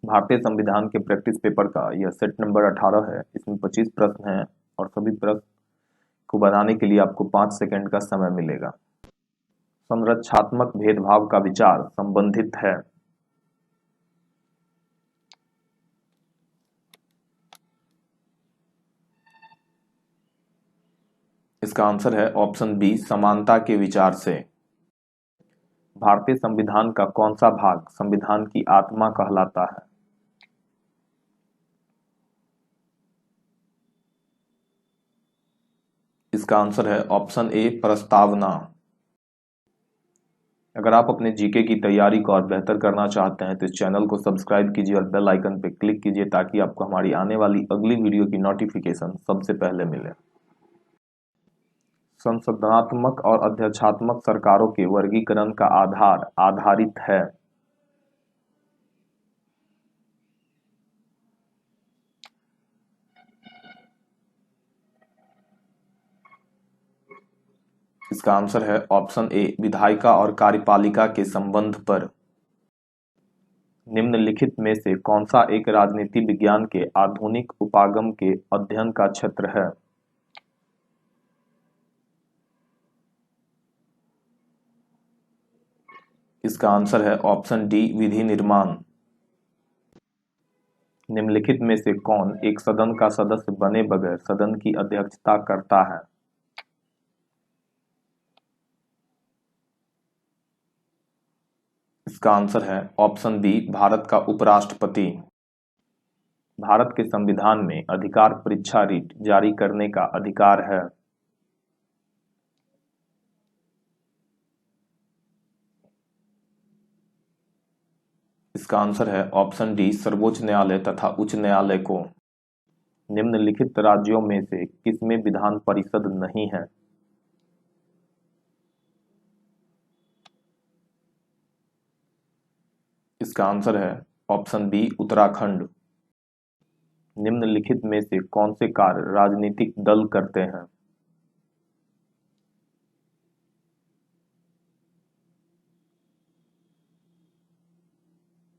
भारतीय संविधान के प्रैक्टिस पेपर का यह सेट नंबर 18 है। इसमें 25 प्रश्न हैं और सभी प्रश्न को बनाने के लिए आपको 5 सेकंड का समय मिलेगा। संरचनात्मक भेदभाव का विचार संबंधित है। इसका आंसर है ऑप्शन बी, समानता के विचार से। भारतीय संविधान का कौन सा भाग संविधान की आत्मा कहलाता है? इसका आंसर है ऑप्शन ए, प्रस्तावना। अगर आप अपने जीके की तैयारी को और बेहतर करना चाहते हैं तो इस चैनल को सब्सक्राइब कीजिए और बेल आइकन पर क्लिक कीजिए ताकि आपको हमारी आने वाली अगली वीडियो की नोटिफिकेशन सबसे पहले मिले। संसदनात्मक और अध्यक्षात्मक सरकारों के वर्गीकरण का आधार आधारित है। इसका आंसर है ऑप्शन ए, विधायिका और कार्यपालिका के संबंध पर। निम्नलिखित में से कौन सा एक राजनीति विज्ञान के आधुनिक उपागम के अध्ययन का क्षेत्र है? इसका आंसर है ऑप्शन डी, विधि निर्माण। निम्नलिखित में से कौन एक सदन का सदस्य बने बगैर सदन की अध्यक्षता करता है? इसका आंसर है ऑप्शन बी, भारत का उपराष्ट्रपति। भारत के संविधान में अधिकार परीक्षा रिट जारी करने का अधिकार है। इसका आंसर है ऑप्शन डी, सर्वोच्च न्यायालय तथा उच्च न्यायालय को। निम्नलिखित राज्यों में से किसमें विधान परिषद नहीं है? इसका आंसर है ऑप्शन बी, उत्तराखंड। निम्नलिखित में से कौन से कार्य राजनीतिक दल करते हैं?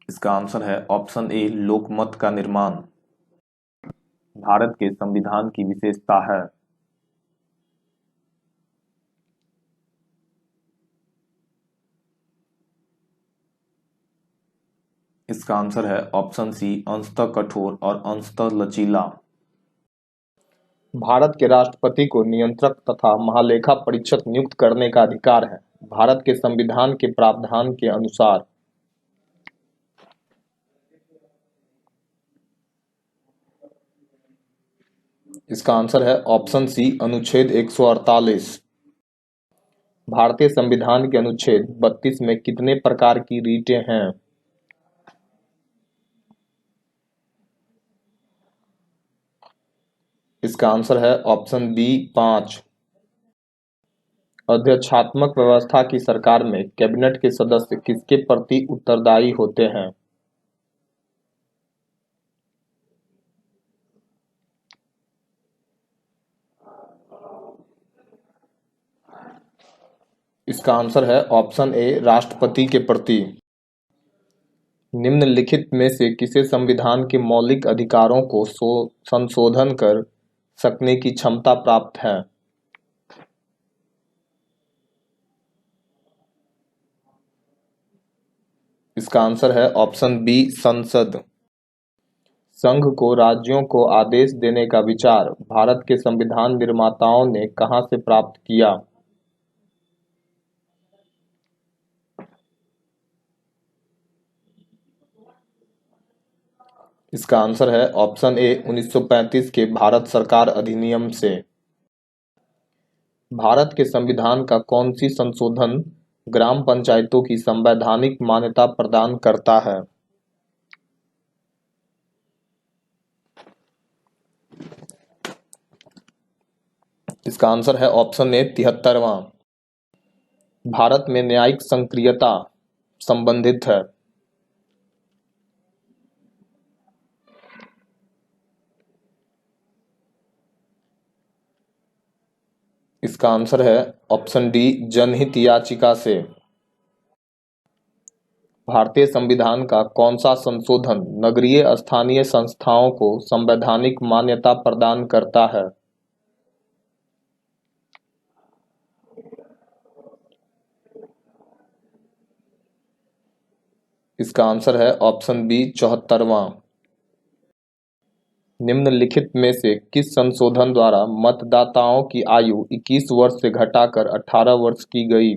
इसका आंसर है ऑप्शन ए, लोकमत का निर्माण। भारत के संविधान की विशेषता है। इसका आंसर है ऑप्शन सी, अंशतः कठोर और अंशतः लचीला। भारत के राष्ट्रपति को नियंत्रक तथा महालेखा परीक्षक नियुक्त करने का अधिकार है भारत के संविधान के प्रावधान के अनुसार। इसका आंसर है ऑप्शन सी, अनुच्छेद 148। भारतीय संविधान के अनुच्छेद 32 में कितने प्रकार की रीटें हैं? इसका आंसर है ऑप्शन बी, 5। अध्यक्षात्मक व्यवस्था की सरकार में कैबिनेट के सदस्य किसके प्रति उत्तरदायी होते हैं? इसका आंसर है ऑप्शन ए, राष्ट्रपति के प्रति। निम्नलिखित में से किसे संविधान के मौलिक अधिकारों को संशोधन कर सकने की क्षमता प्राप्त है? इसका आंसर है ऑप्शन बी, संसद। संघ को राज्यों को आदेश देने का विचार भारत के संविधान निर्माताओं ने कहां से प्राप्त किया? इसका आंसर है ऑप्शन ए, 1935 के भारत सरकार अधिनियम से। भारत के संविधान का कौन सी संशोधन ग्राम पंचायतों की संवैधानिक मान्यता प्रदान करता है? इसका आंसर है ऑप्शन ए, 73वां। भारत में न्यायिक सक्रियता संबंधित है। इसका आंसर है ऑप्शन डी, जनहित याचिका से। भारतीय संविधान का कौन सा संशोधन नगरीय स्थानीय संस्थाओं को संवैधानिक मान्यता प्रदान करता है? इसका आंसर है ऑप्शन बी 74वां। निम्नलिखित में से किस संशोधन द्वारा मतदाताओं की आयु 21 वर्ष से घटाकर 18 वर्ष की गई?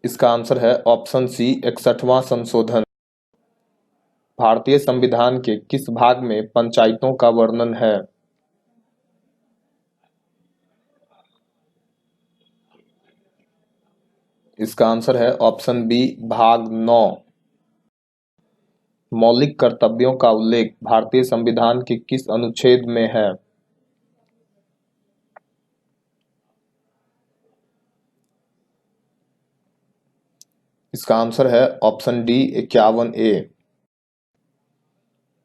इसका आंसर है ऑप्शन सी 61वां संशोधन। भारतीय संविधान के किस भाग में पंचायतों का वर्णन है? इसका आंसर है ऑप्शन बी भाग 9। मौलिक कर्तव्यों का उल्लेख भारतीय संविधान के किस अनुच्छेद में है? इसका आंसर है ऑप्शन डी 51A।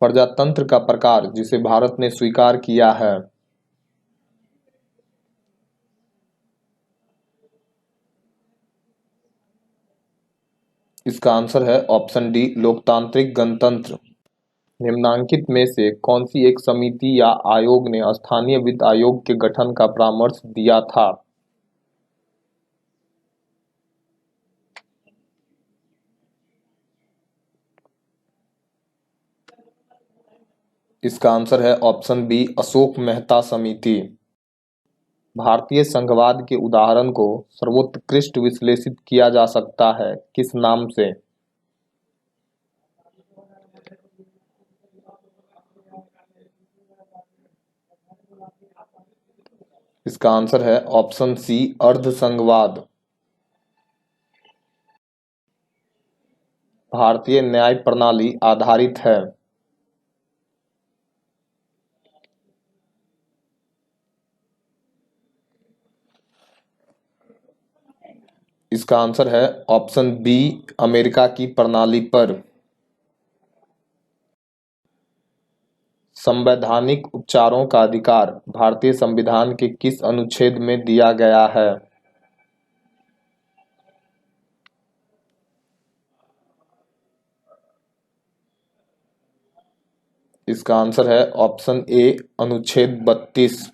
प्रजातंत्र का प्रकार जिसे भारत ने स्वीकार किया है? इसका आंसर है ऑप्शन डी लोकतांत्रिक गणतंत्र। निम्नांकित में से कौन सी एक समिति या आयोग ने स्थानीय वित्त आयोग के गठन का परामर्श दिया था? इसका आंसर है ऑप्शन बी अशोक मेहता समिति। भारतीय संघवाद के उदाहरण को सर्वोत्कृष्ट विश्लेषित किया जा सकता है किस नाम से? इसका आंसर है ऑप्शन सी अर्ध संघवाद। भारतीय न्याय प्रणाली आधारित है? इसका आंसर है ऑप्शन बी अमेरिका की प्रणाली पर। संवैधानिक उपचारों का अधिकार भारतीय संविधान के किस अनुच्छेद में दिया गया है? इसका आंसर है ऑप्शन ए अनुच्छेद 32।